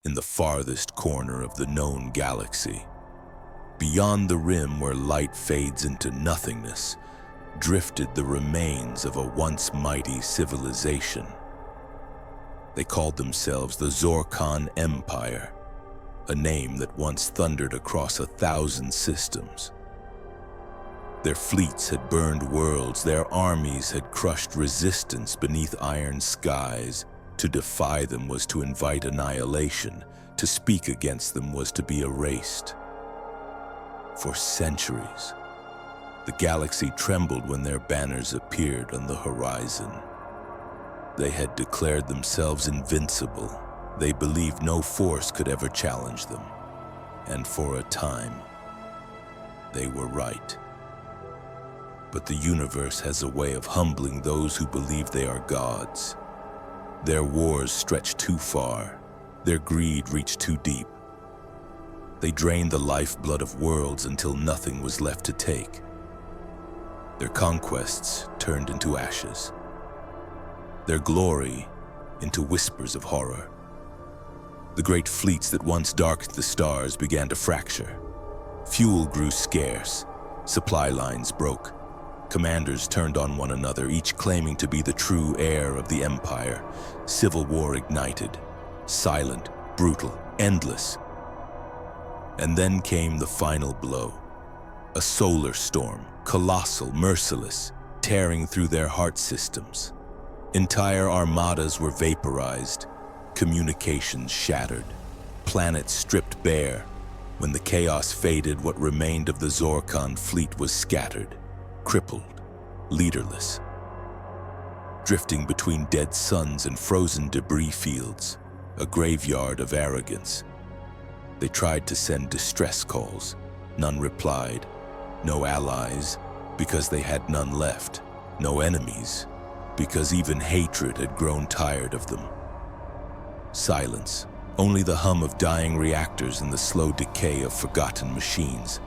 in the farthest corner of the known galaxy. Beyond the rim where light fades into nothingness, drifted the remains of a once mighty civilization. They called themselves the Zor'khan Empire, a name that once thundered across 1,000 systems. Their fleets had burned worlds, their armies had crushed resistance beneath iron skies. To defy them was to invite annihilation, to speak against them was to be erased. For centuries, the galaxy trembled when their banners appeared on the horizon. They had declared themselves invincible. They believed no force could ever challenge them. And for a time, they were right. But the universe has a way of humbling those who believe they are gods. Their wars stretched too far. Their greed reached too deep. They drained the lifeblood of worlds until nothing was left to take. Their conquests turned into ashes. Their glory into whispers of horror. The great fleets that once darkened the stars began to fracture. Fuel grew scarce. Supply lines broke. Commanders turned on one another, each claiming to be the true heir of the empire. Civil war ignited. Silent, brutal, endless. And then came the final blow. A solar storm, colossal, merciless, tearing through their heart systems. Entire armadas were vaporized, communications shattered, planets stripped bare. When the chaos faded, what remained of the Zor'khan fleet was scattered, crippled, leaderless. Drifting between dead suns and frozen debris fields, a graveyard of arrogance. They tried to send distress calls. None replied. No allies, because they had none left. No enemies, because even hatred had grown tired of them. Silence, only the hum of dying reactors and the slow decay of forgotten machines.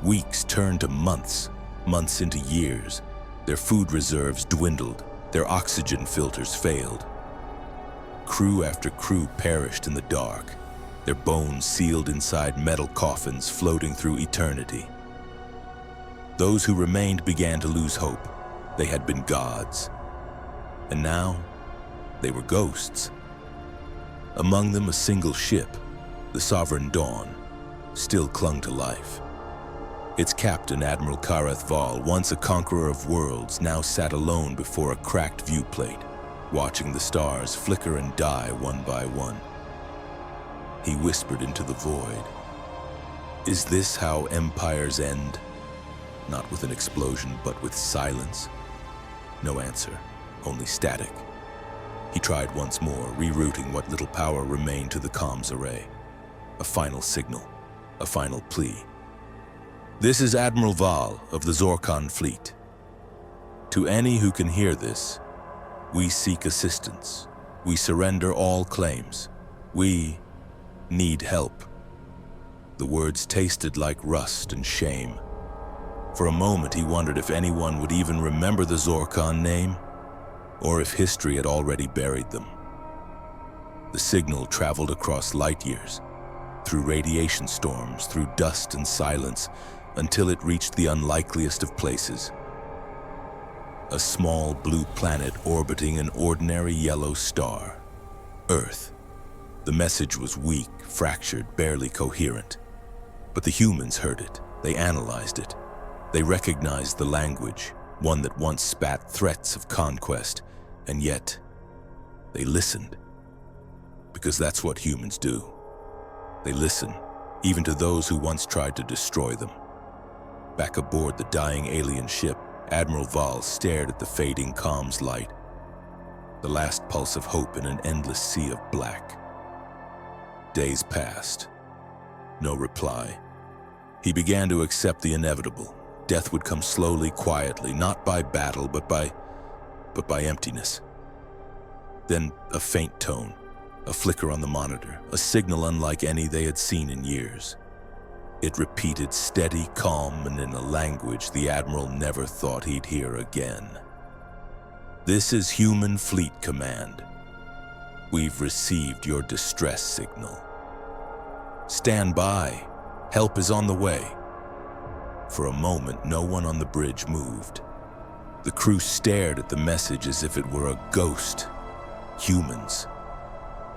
Weeks turned to months, months into years. Their food reserves dwindled, their oxygen filters failed. Crew after crew perished in the dark, their bones sealed inside metal coffins floating through eternity. Those who remained began to lose hope. They had been gods. And now, they were ghosts. Among them, a single ship, the Sovereign Dawn, still clung to life. Its captain, Admiral Kareth Val, once a conqueror of worlds, now sat alone before a cracked viewplate, watching the stars flicker and die one by one. He whispered into the void, "Is this how empires end? Not with an explosion, but with silence?" No answer, only static. He tried once more, rerouting what little power remained to the comms array. A final signal, a final plea. "This is Admiral Val of the Zor'khan fleet. To any who can hear this, we seek assistance. We surrender all claims. We need help." The words tasted like rust and shame. For a moment he wondered if anyone would even remember the Zor'khan name, or if history had already buried them. The signal traveled across light years, through radiation storms, through dust and silence, until it reached the unlikeliest of places. A small blue planet orbiting an ordinary yellow star, Earth. The message was weak, fractured, barely coherent. But the humans heard it. They analyzed it. They recognized the language, one that once spat threats of conquest, and yet they listened. Because that's what humans do. They listen, even to those who once tried to destroy them. Back aboard the dying alien ship, Admiral Val stared at the fading comms light, the last pulse of hope in an endless sea of black. Days passed. No reply. He began to accept the inevitable. Death would come slowly, quietly, not by battle, but by emptiness. Then a faint tone, a flicker on the monitor, a signal unlike any they had seen in years. It repeated steady, calm, and in a language the Admiral never thought he'd hear again. "This is Human Fleet Command. We've received your distress signal. Stand by. Help is on the way. For a moment, no one on the bridge moved. The crew stared at the message as if it were a ghost. Humans.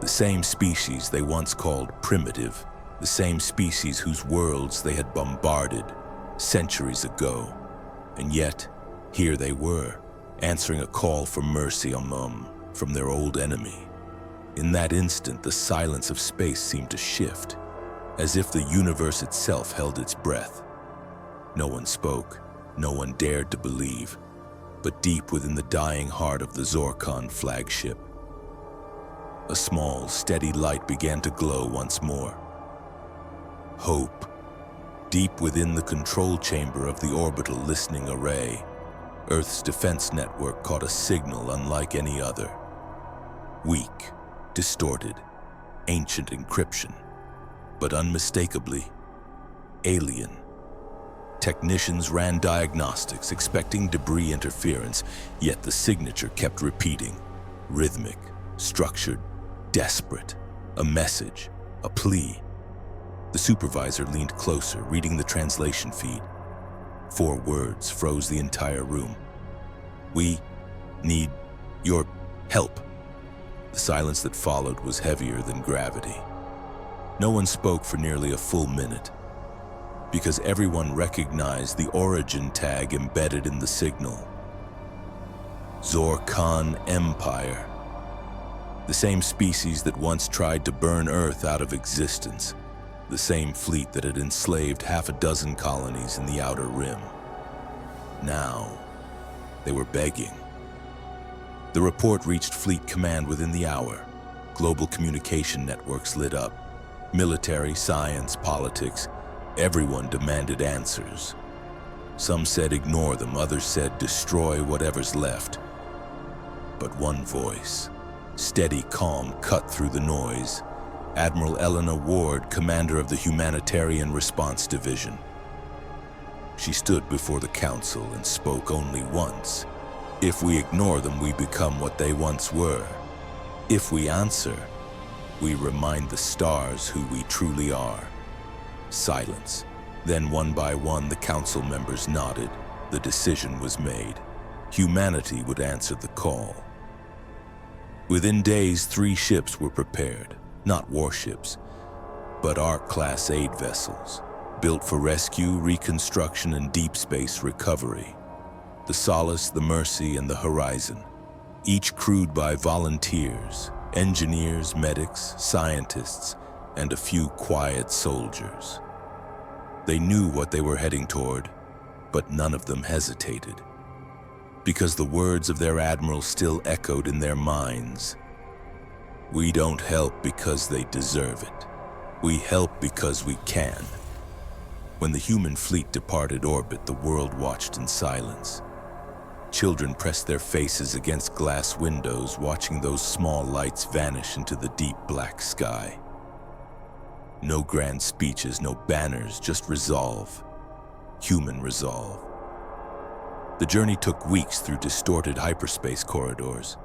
The same species they once called primitive. The same species whose worlds they had bombarded centuries ago. And yet, here they were, answering a call for mercy from their old enemy. In that instant, the silence of space seemed to shift, as if the universe itself held its breath. No one spoke, no one dared to believe, but deep within the dying heart of the Zor'khan flagship, a small, steady light began to glow once more. Hope. Deep within the control chamber of the orbital listening array, Earth's defense network caught a signal unlike any other. Weak, distorted, ancient encryption, but unmistakably alien. Technicians ran diagnostics, expecting debris interference, yet the signature kept repeating, rhythmic, structured, desperate, a message, a plea. The supervisor leaned closer, reading the translation feed. 4 words froze the entire room. We need your help. The silence that followed was heavier than gravity. No one spoke for nearly a full minute, because everyone recognized the origin tag embedded in the signal. Zor'khan Empire. The same species that once tried to burn Earth out of existence. The same fleet that had enslaved half a dozen colonies in the Outer Rim. Now, they were begging. The report reached Fleet Command within the hour. Global communication networks lit up. Military, science, politics, everyone demanded answers. Some said ignore them, others said destroy whatever's left. But one voice, steady, calm, cut through the noise. Admiral Eleanor Ward, commander of the Humanitarian Response Division. She stood before the council and spoke only once. If we ignore them, we become what they once were. If we answer, we remind the stars who we truly are. Silence. Then one by one, the council members nodded. The decision was made. Humanity would answer the call. Within days, 3 ships were prepared. Not warships, but Ark-class aid vessels, built for rescue, reconstruction, and deep space recovery. The Solace, the Mercy, and the Horizon, each crewed by volunteers, engineers, medics, scientists, and a few quiet soldiers. They knew what they were heading toward, but none of them hesitated, because the words of their admiral still echoed in their minds. We don't help because they deserve it. We help because we can. When the human fleet departed orbit, the world watched in silence. Children pressed their faces against glass windows, watching those small lights vanish into the deep black sky. No grand speeches, no banners, just resolve. Human resolve. The journey took weeks through distorted hyperspace corridors.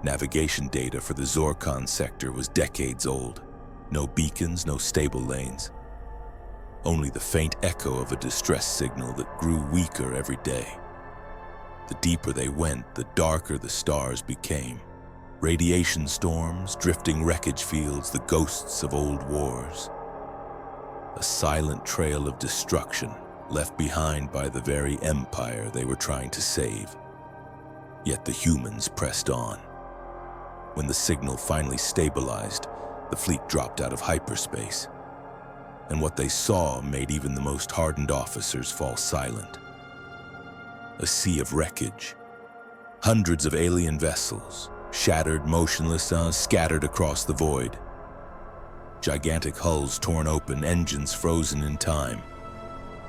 Navigation data for the Zor'khan sector was decades old. No beacons, no stable lanes. Only the faint echo of a distress signal that grew weaker every day. The deeper they went, the darker the stars became. Radiation storms, drifting wreckage fields, the ghosts of old wars. A silent trail of destruction left behind by the very empire they were trying to save. Yet the humans pressed on. When the signal finally stabilized, the fleet dropped out of hyperspace. And what they saw made even the most hardened officers fall silent. A sea of wreckage. Hundreds of alien vessels, shattered, motionless, scattered across the void. Gigantic hulls torn open, engines frozen in time.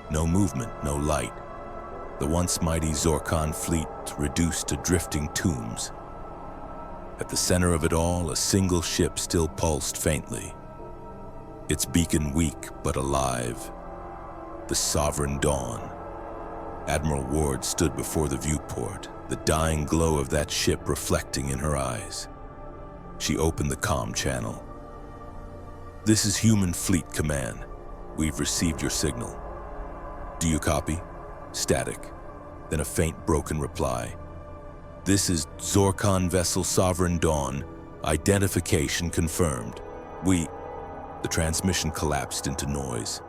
No movement, no light. The once mighty Zor'khan fleet reduced to drifting tombs. At the center of it all, a single ship still pulsed faintly. Its beacon weak but alive. The Sovereign Dawn. Admiral Ward stood before the viewport, the dying glow of that ship reflecting in her eyes. She opened the comm channel. "This is Human Fleet Command. We've received your signal. Do you copy?" Static. Then a faint, broken reply. "This is Zor'khan Vessel Sovereign Dawn. Identification confirmed. The transmission collapsed into noise.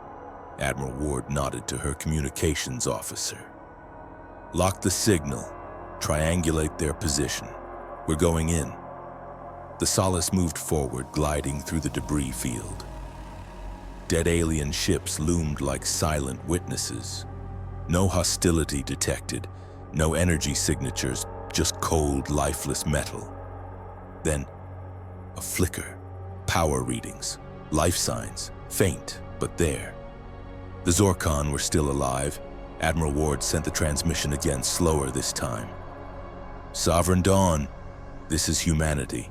Admiral Ward nodded to her communications officer. "Lock the signal. Triangulate their position. We're going in." The Solace moved forward, gliding through the debris field. Dead alien ships loomed like silent witnesses. No hostility detected, no energy signatures, just cold, lifeless metal. Then, a flicker. Power readings, life signs, faint, but there. The Zor'khan were still alive. Admiral Ward sent the transmission again, slower this time. "Sovereign Dawn, this is humanity.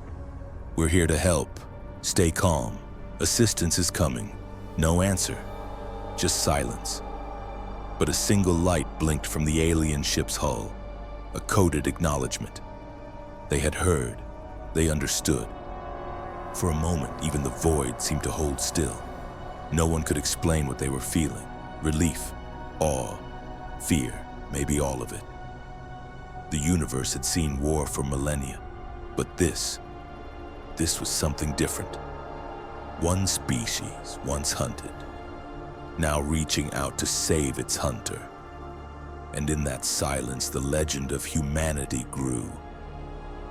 We're here to help. Stay calm. Assistance is coming." No answer, just silence. But a single light blinked from the alien ship's hull, a coded acknowledgement. They had heard, they understood. For a moment, even the void seemed to hold still. No one could explain what they were feeling. Relief, awe, fear, maybe all of it. The universe had seen war for millennia, but this was something different. One species, once hunted, now reaching out to save its hunter. And in that silence, the legend of humanity grew.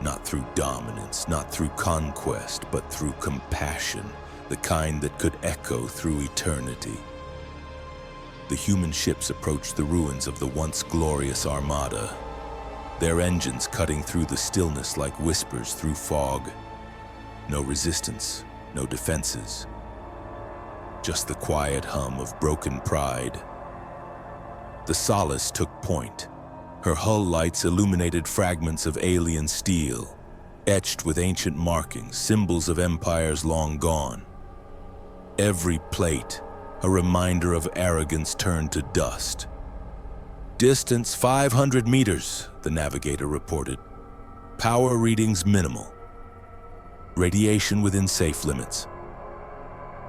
Not through dominance, not through conquest, but through compassion, the kind that could echo through eternity. The human ships approached the ruins of the once glorious armada, their engines cutting through the stillness like whispers through fog. No resistance, no defenses. Just the quiet hum of broken pride. The Solace took point. Her hull lights illuminated fragments of alien steel, etched with ancient markings, symbols of empires long gone. Every plate, a reminder of arrogance turned to dust. "Distance 500 meters, the navigator reported. Power readings minimal. Radiation within safe limits."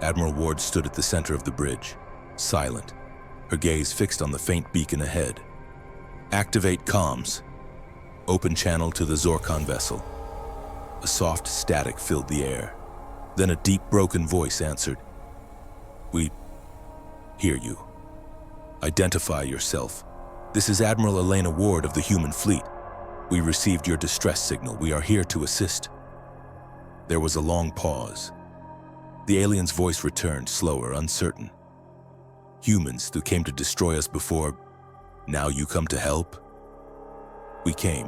Admiral Ward stood at the center of the bridge, silent, her gaze fixed on the faint beacon ahead. "Activate comms. Open channel to the Zor'khan vessel." A soft static filled the air. Then a deep, broken voice answered. "We hear you. Identify yourself. This is Admiral Elena Ward of the Human Fleet. We received your distress signal. We are here to assist." There was a long pause. The alien's voice returned, slower, uncertain. "Humans who came to destroy us before, now you come to help?" "We came,"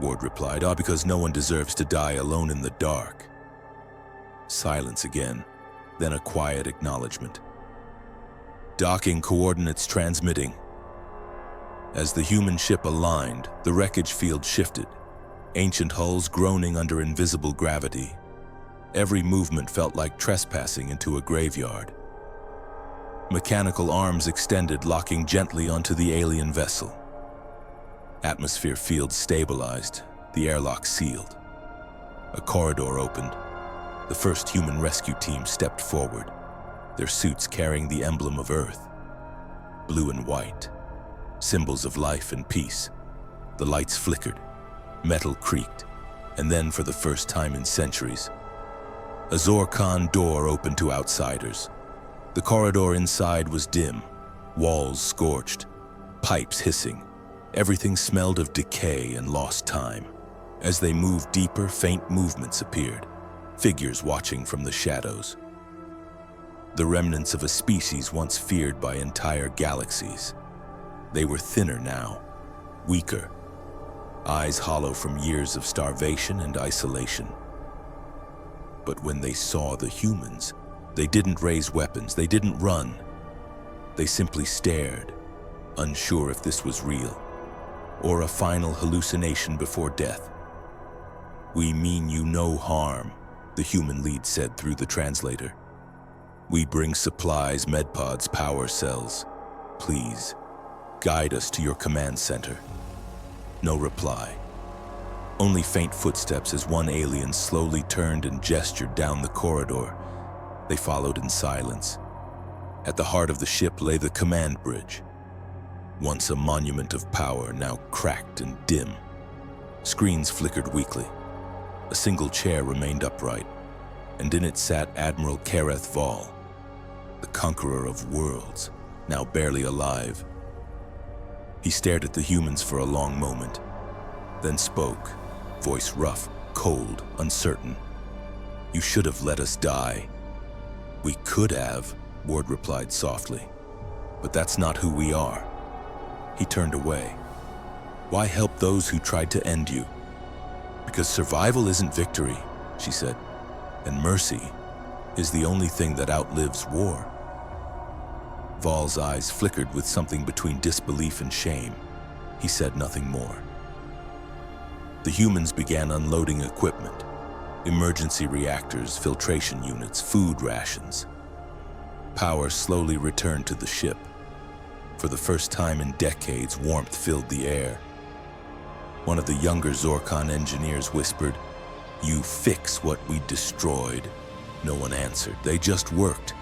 Ward replied, "because no one deserves to die alone in the dark." Silence again, then a quiet acknowledgement. "Docking coordinates transmitting." As the human ship aligned, the wreckage field shifted, ancient hulls groaning under invisible gravity. Every movement felt like trespassing into a graveyard. Mechanical arms extended, locking gently onto the alien vessel. Atmosphere fields stabilized, the airlock sealed. A corridor opened. The first human rescue team stepped forward, their suits carrying the emblem of Earth. Blue and white, symbols of life and peace. The lights flickered, metal creaked, and then for the first time in centuries, a Zor'khan door opened to outsiders. The corridor inside was dim, walls scorched, pipes hissing. Everything smelled of decay and lost time. As they moved deeper, faint movements appeared, figures watching from the shadows. The remnants of a species once feared by entire galaxies. They were thinner now, weaker, eyes hollow from years of starvation and isolation. But when they saw the humans, they didn't raise weapons, they didn't run. They simply stared, unsure if this was real, or a final hallucination before death. "We mean you no harm," the human lead said through the translator. "We bring supplies, medpods, power cells. Please, guide us to your command center." No reply. Only faint footsteps as one alien slowly turned and gestured down the corridor. They followed in silence. At the heart of the ship lay the command bridge. Once a monument of power, now cracked and dim. Screens flickered weakly. A single chair remained upright, and in it sat Admiral Kareth Val, the conqueror of worlds, now barely alive. He stared at the humans for a long moment, then spoke, voice rough, cold, uncertain. "You should have let us die." "We could have," Ward replied softly, "but that's not who we are." He turned away. "Why help those who tried to end you?" "Because survival isn't victory," she said, "and mercy is the only thing that outlives war." Val's eyes flickered with something between disbelief and shame. He said nothing more. The humans began unloading equipment: emergency reactors, filtration units, food rations. Power slowly returned to the ship. For the first time in decades, warmth filled the air. One of the younger Zor'khan engineers whispered, "You fix what we destroyed." No one answered. They just worked.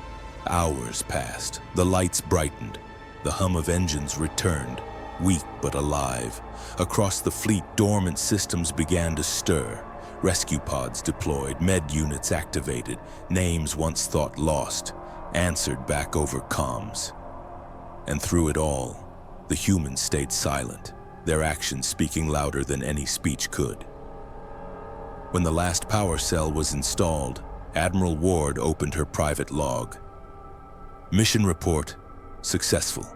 Hours passed. The lights brightened. The hum of engines returned, weak but alive. Across the fleet, dormant systems began to stir. Rescue pods deployed, med units activated, names once thought lost, answered back over comms. And through it all, the humans stayed silent, their actions speaking louder than any speech could. When the last power cell was installed, Admiral Ward opened her private log. Mission report: successful.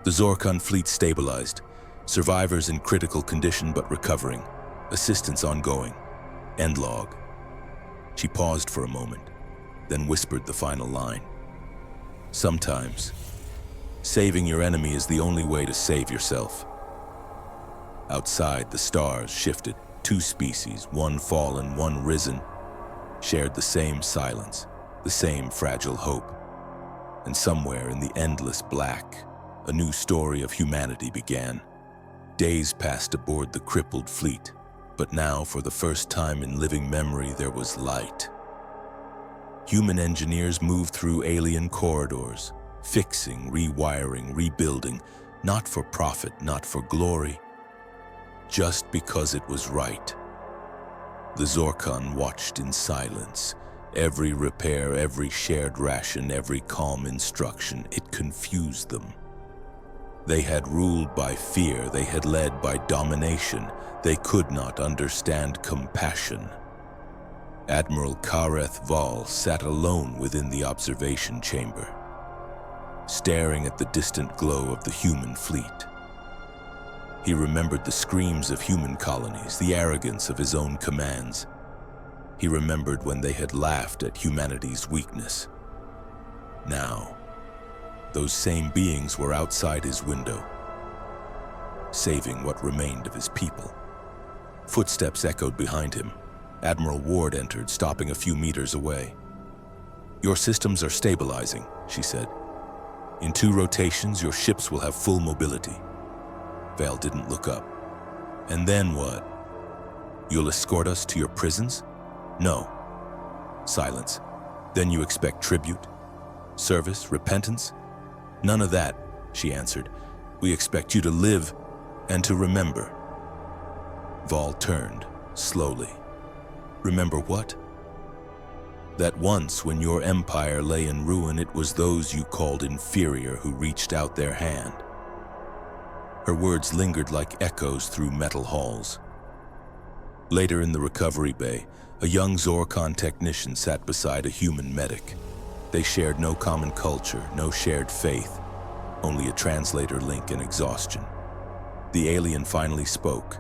The Zor'khan fleet stabilized. Survivors in critical condition but recovering. Assistance ongoing. End log. She paused for a moment, then whispered the final line. "Sometimes, saving your enemy is the only way to save yourself." Outside, the stars shifted. Two species, one fallen, one risen, shared the same silence, the same fragile hope. And somewhere in the endless black, a new story of humanity began. Days passed aboard the crippled fleet, but now, for the first time in living memory, there was light. Human engineers moved through alien corridors, fixing, rewiring, rebuilding, not for profit, not for glory, just because it was right. The Zor'khan watched in silence. Every repair, every shared ration, every calm instruction, it confused them. They had ruled by fear, they had led by domination. They could not understand compassion. Admiral Kareth Val sat alone within the observation chamber, staring at the distant glow of the human fleet. He remembered the screams of human colonies, the arrogance of his own commands. He remembered when they had laughed at humanity's weakness. Now, those same beings were outside his window, saving what remained of his people. Footsteps echoed behind him. Admiral Ward entered, stopping a few meters away. "Your systems are stabilizing," she said. "In 2 rotations, your ships will have full mobility." Val didn't look up. "And then what? You'll escort us to your prisons?" "No." Silence. "Then you expect tribute? Service? Repentance?" "None of that," she answered. "We expect you to live and to remember." Val turned, slowly. "Remember what?" "That once, when your empire lay in ruin, it was those you called inferior who reached out their hand." Her words lingered like echoes through metal halls. Later in the recovery bay, a young Zor'khan technician sat beside a human medic. They shared no common culture, no shared faith, only a translator link and exhaustion. The alien finally spoke.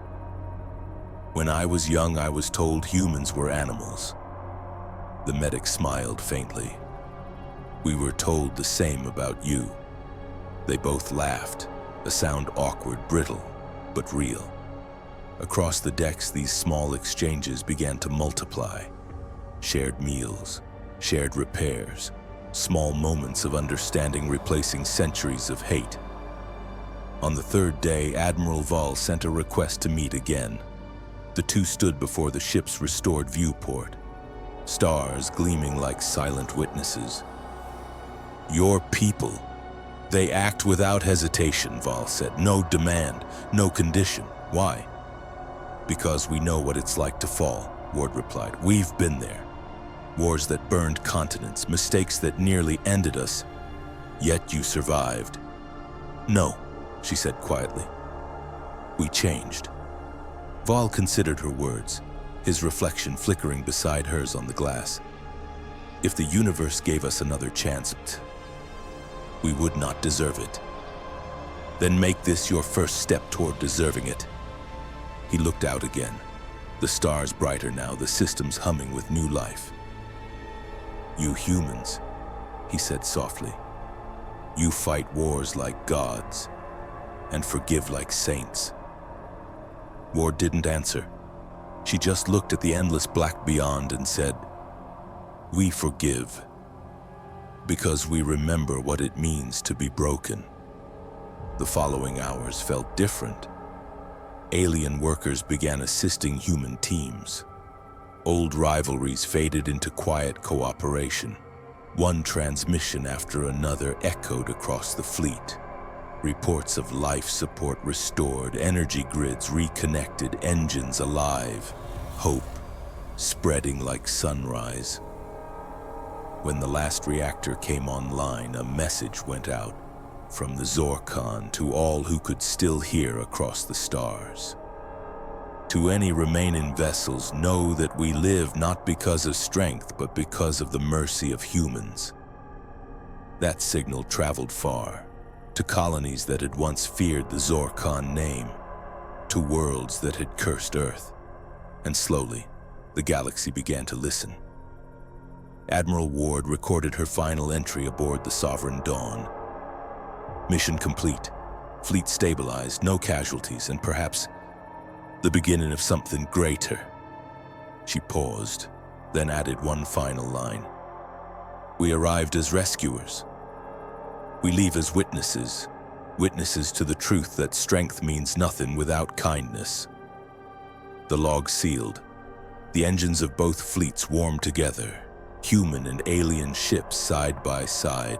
"When I was young, I was told humans were animals." The medic smiled faintly. "We were told the same about you." They both laughed, a sound awkward, brittle, but real. Across the decks, these small exchanges began to multiply. Shared meals, shared repairs, small moments of understanding replacing centuries of hate. On the 3rd day, Admiral Val sent a request to meet again. The two stood before the ship's restored viewport, stars gleaming like silent witnesses. "Your people. They act without hesitation," Val said. "No demand, no condition. Why?" "Because we know what it's like to fall," Ward replied. "We've been there. Wars that burned continents, mistakes that nearly ended us. Yet you survived." "No," she said quietly. "We changed." Val considered her words, his reflection flickering beside hers on the glass. "If the universe gave us another chance, we would not deserve it. Then make this your first step toward deserving it." He looked out again, the stars brighter now, the systems humming with new life. "You humans," he said softly, "you fight wars like gods and forgive like saints." Ward didn't answer. She just looked at the endless black beyond and said, "We forgive because we remember what it means to be broken." The following hours felt different. Alien workers began assisting human teams. Old rivalries faded into quiet cooperation. One transmission after another echoed across the fleet. Reports of life support restored, energy grids reconnected, engines alive, hope spreading like sunrise. When the last reactor came online, a message went out from the Zor'khan to all who could still hear across the stars. "To any remaining vessels, know that we live not because of strength, but because of the mercy of humans." That signal traveled far, to colonies that had once feared the Zor'khan name, to worlds that had cursed Earth. And slowly, the galaxy began to listen. Admiral Ward recorded her final entry aboard the Sovereign Dawn. Mission complete, fleet stabilized, no casualties, and perhaps the beginning of something greater. She paused, then added one final line. "We arrived as rescuers. We leave as witnesses, witnesses to the truth that strength means nothing without kindness." The log sealed. The engines of both fleets warmed together, human and alien ships side by side.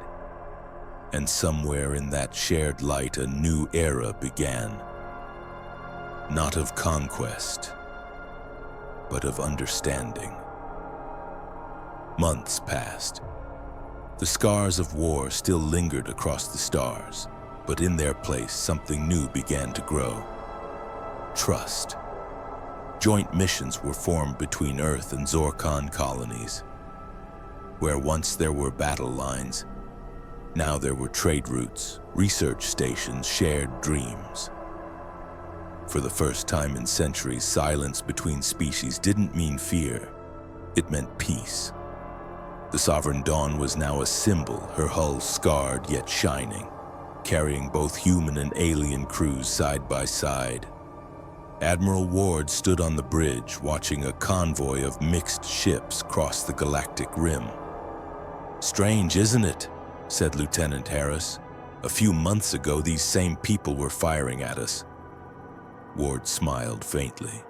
And somewhere in that shared light, a new era began. Not of conquest, but of understanding. Months passed. The scars of war still lingered across the stars, but in their place, something new began to grow. Trust. Joint missions were formed between Earth and Zor'khan colonies. Where once there were battle lines, now there were trade routes, research stations, shared dreams. For the first time in centuries, silence between species didn't mean fear. It meant peace. The Sovereign Dawn was now a symbol, her hull scarred yet shining, carrying both human and alien crews side by side. Admiral Ward stood on the bridge, watching a convoy of mixed ships cross the galactic rim. "Strange, isn't it?" said Lieutenant Harris. "A few months ago, these same people were firing at us." Ward smiled faintly.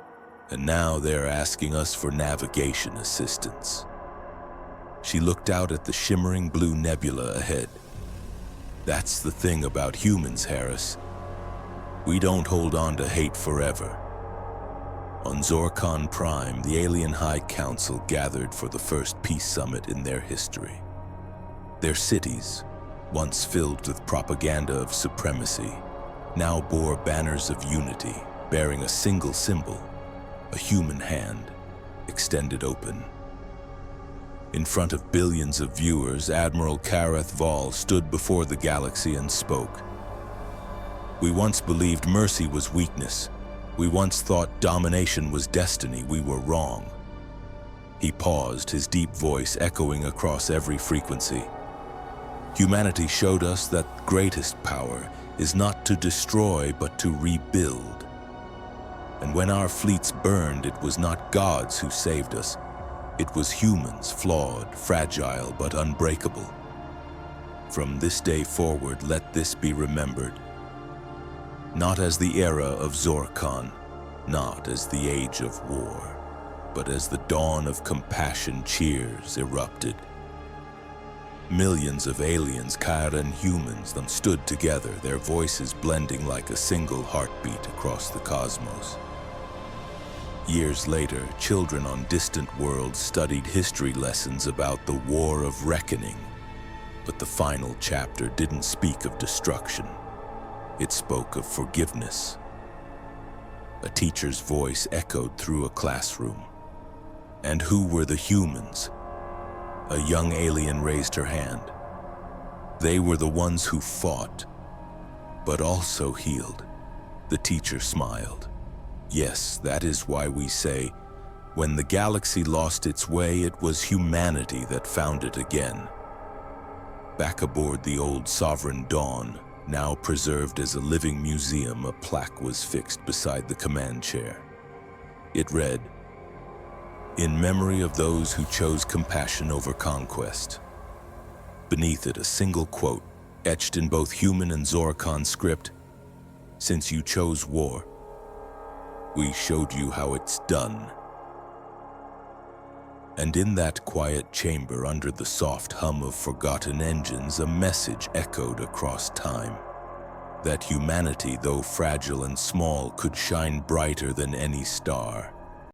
"And now they're asking us for navigation assistance." She looked out at the shimmering blue nebula ahead. "That's the thing about humans, Harris. We don't hold on to hate forever." On Zor'khan Prime, the Alien High Council gathered for the first peace summit in their history. Their cities, once filled with propaganda of supremacy, now bore banners of unity, bearing a single symbol, a human hand, extended open. In front of billions of viewers, Admiral Kareth Val stood before the galaxy and spoke. "We once believed mercy was weakness. We once thought domination was destiny. We were wrong." He paused, his deep voice echoing across every frequency. "Humanity showed us that greatest power is not to destroy, but to rebuild. And when our fleets burned, it was not gods who saved us. It was humans, flawed, fragile, but unbreakable. From this day forward, let this be remembered. Not as the era of Zor'khan, not as the age of war, but as the dawn of compassion cheers erupted. Millions of aliens, Kara and humans, then stood together, their voices blending like a single heartbeat across the cosmos. Years later, children on distant worlds studied history lessons about the War of Reckoning, but the final chapter didn't speak of destruction. It spoke of forgiveness. A teacher's voice echoed through a classroom. And who were the humans? A young alien raised her hand. They were the ones who fought, but also healed. The teacher smiled. Yes, that is why we say, when the galaxy lost its way, it was humanity that found it again. Back aboard the old Sovereign Dawn, now preserved as a living museum, a plaque was fixed beside the command chair. It read, "In memory of those who chose compassion over conquest." Beneath it, a single quote, etched in both human and Zor'khan script, "Since you chose war, we showed you how it's done." And in that quiet chamber, under the soft hum of forgotten engines, a message echoed across time. That humanity, though fragile and small, could shine brighter than any star.